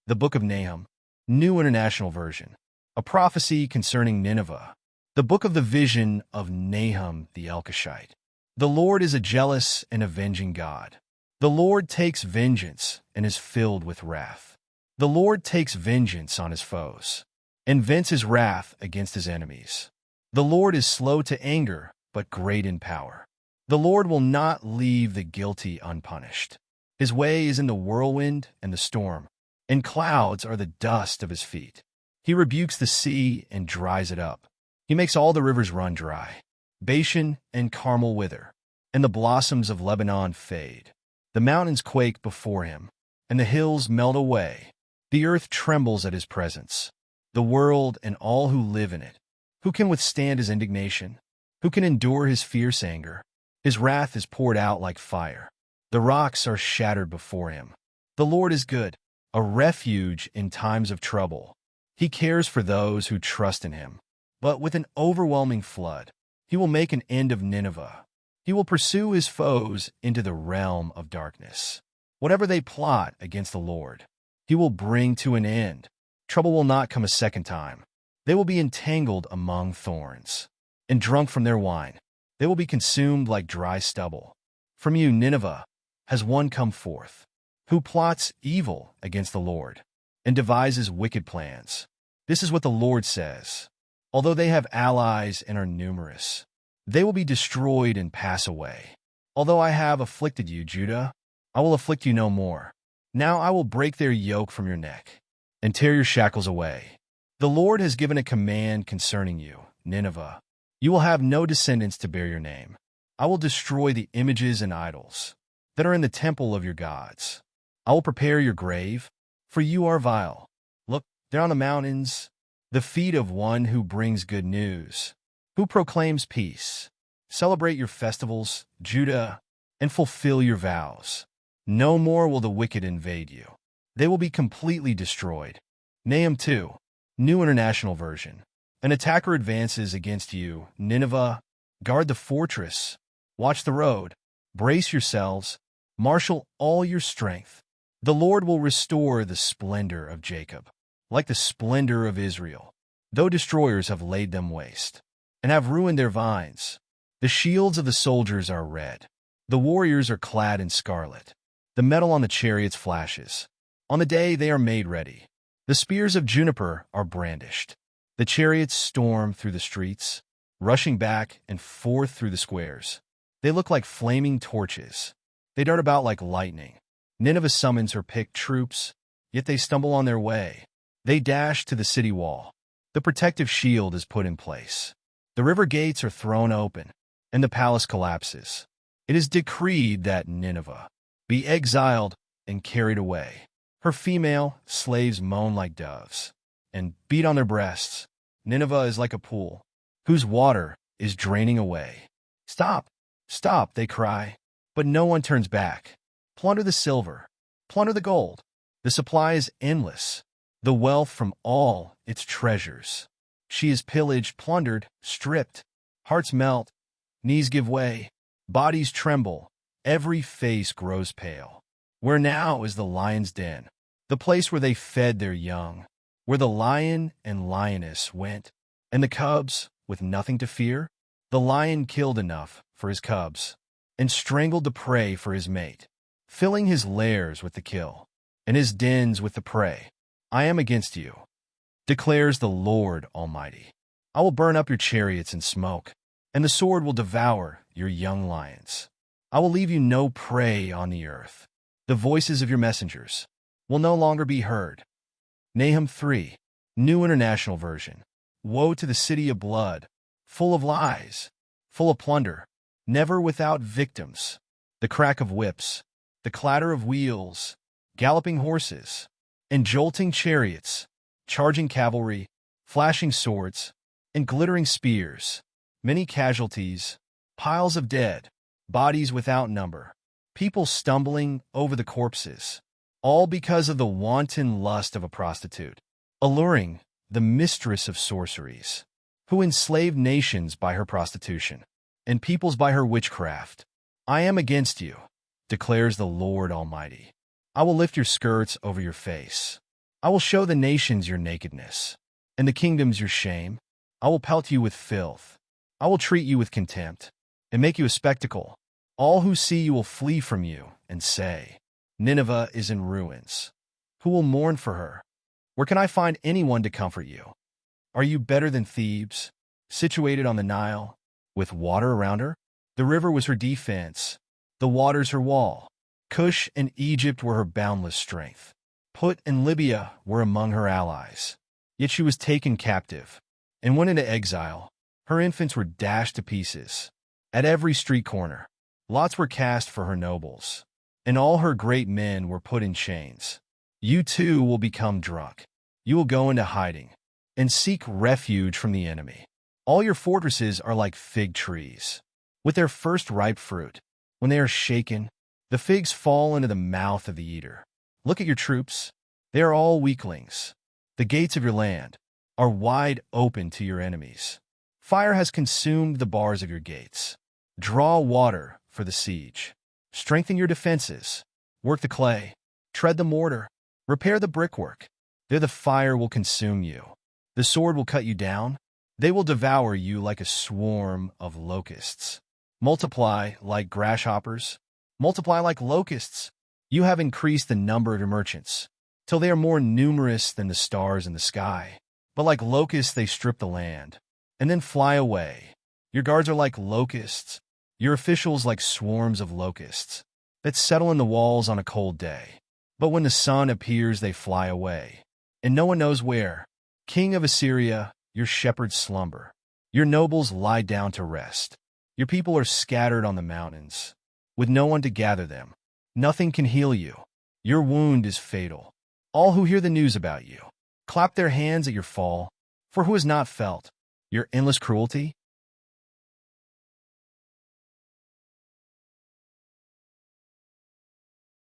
The Book of Nahum, New International Version. A prophecy concerning Nineveh. The book of the vision of Nahum the Elkoshite. The Lord is a jealous and avenging God. The Lord takes vengeance and is filled with wrath. The Lord takes vengeance on his foes and vents his wrath against his enemies. The Lord is slow to anger, but great in power. The Lord will not leave the guilty unpunished. His way is in the whirlwind and the storm, and clouds are the dust of his feet. He rebukes the sea and dries it up. He makes all the rivers run dry. Bashan and Carmel wither, and the blossoms of Lebanon fade. The mountains quake before him, and the hills melt away. The earth trembles at his presence, the world and all who live in it. Who can withstand his indignation? Who can endure his fierce anger? His wrath is poured out like fire. The rocks are shattered before him. The Lord is good, a refuge in times of trouble. He cares for those who trust in him. But with an overwhelming flood, he will make an end of Nineveh. He will pursue his foes into the realm of darkness. Whatever they plot against the Lord, he will bring to an end. Trouble will not come a second time. They will be entangled among thorns, and drunk from their wine. They will be consumed like dry stubble. From you, Nineveh, has one come forth, who plots evil against the Lord, and devises wicked plans. This is what the Lord says. Although they have allies and are numerous, they will be destroyed and pass away. Although I have afflicted you, Judah, I will afflict you no more. Now I will break their yoke from your neck, and tear your shackles away. The Lord has given a command concerning you, Nineveh. You will have no descendants to bear your name. I will destroy the images and idols that are in the temple of your gods. I will prepare your grave, for you are vile. Look, there on the mountains, the feet of one who brings good news, who proclaims peace. Celebrate your festivals, Judah, and fulfill your vows. No more will the wicked invade you. They will be completely destroyed. Nahum 2, New International Version. An attacker advances against you, Nineveh. Guard the fortress. Watch the road. Brace yourselves. Marshal all your strength. The Lord will restore the splendor of Jacob, like the splendor of Israel, though destroyers have laid them waste, and have ruined their vines. The shields of the soldiers are red. The warriors are clad in scarlet. The metal on the chariots flashes. On the day they are made ready, the spears of juniper are brandished. The chariots storm through the streets, rushing back and forth through the squares. They look like flaming torches. They dart about like lightning. Nineveh summons her picked troops, yet they stumble on their way. They dash to the city wall. The protective shield is put in place. The river gates are thrown open, and the palace collapses. It is decreed that Nineveh be exiled and carried away. Her female slaves moan like doves and beat on their breasts. Nineveh is like a pool whose water is draining away. Stop, stop, they cry, but no one turns back. Plunder the silver, plunder the gold. The supply is endless, the wealth from all its treasures. She is pillaged, plundered, stripped. Hearts melt, knees give way, bodies tremble, every face grows pale. Where now is the lion's den, the place where they fed their young, where the lion and lioness went, and the cubs, with nothing to fear? The lion killed enough for his cubs, and strangled the prey for his mate, filling his lairs with the kill, and his dens with the prey. I am against you, declares the Lord Almighty. I will burn up your chariots in smoke, and the sword will devour your young lions. I will leave you no prey on the earth. The voices of your messengers will no longer be heard. Nahum 3, New International Version. Woe to the city of blood, full of lies, full of plunder, never without victims. The crack of whips, the clatter of wheels, galloping horses, and jolting chariots, charging cavalry, flashing swords, and glittering spears. Many casualties, piles of dead, bodies without number, people stumbling over the corpses, all because of the wanton lust of a prostitute, alluring the mistress of sorceries, who enslaved nations by her prostitution, and peoples by her witchcraft. I am against you, declares the Lord Almighty. I will lift your skirts over your face. I will show the nations your nakedness, and the kingdoms your shame. I will pelt you with filth. I will treat you with contempt, and make you a spectacle. All who see you will flee from you, and say, Nineveh is in ruins. Who will mourn for her? Where can I find anyone to comfort you? Are you better than Thebes, situated on the Nile, with water around her? The river was her defense, the waters her wall. Cush and Egypt were her boundless strength. Put and Libya were among her allies. Yet she was taken captive and went into exile. Her infants were dashed to pieces. At every street corner, lots were cast for her nobles, and all her great men were put in chains. You too will become drunk. You will go into hiding and seek refuge from the enemy. All your fortresses are like fig trees, with their first ripe fruit. When they are shaken, the figs fall into the mouth of the eater. Look at your troops. They are all weaklings. The gates of your land are wide open to your enemies. Fire has consumed the bars of your gates. Draw water for the siege. Strengthen your defenses. Work the clay. Tread the mortar. Repair the brickwork. There the fire will consume you. The sword will cut you down. They will devour you like a swarm of locusts. Multiply like grasshoppers. Multiply like locusts. You have increased the number of your merchants, till they are more numerous than the stars in the sky. But like locusts they strip the land, and then fly away. Your guards are like locusts, your officials like swarms of locusts that settle in the walls on a cold day. But when the sun appears they fly away, and no one knows where. King of Assyria, your shepherds slumber. Your nobles lie down to rest. Your people are scattered on the mountains, with no one to gather them. Nothing can heal you. Your wound is fatal. All who hear the news about you clap their hands at your fall, for who has not felt your endless cruelty?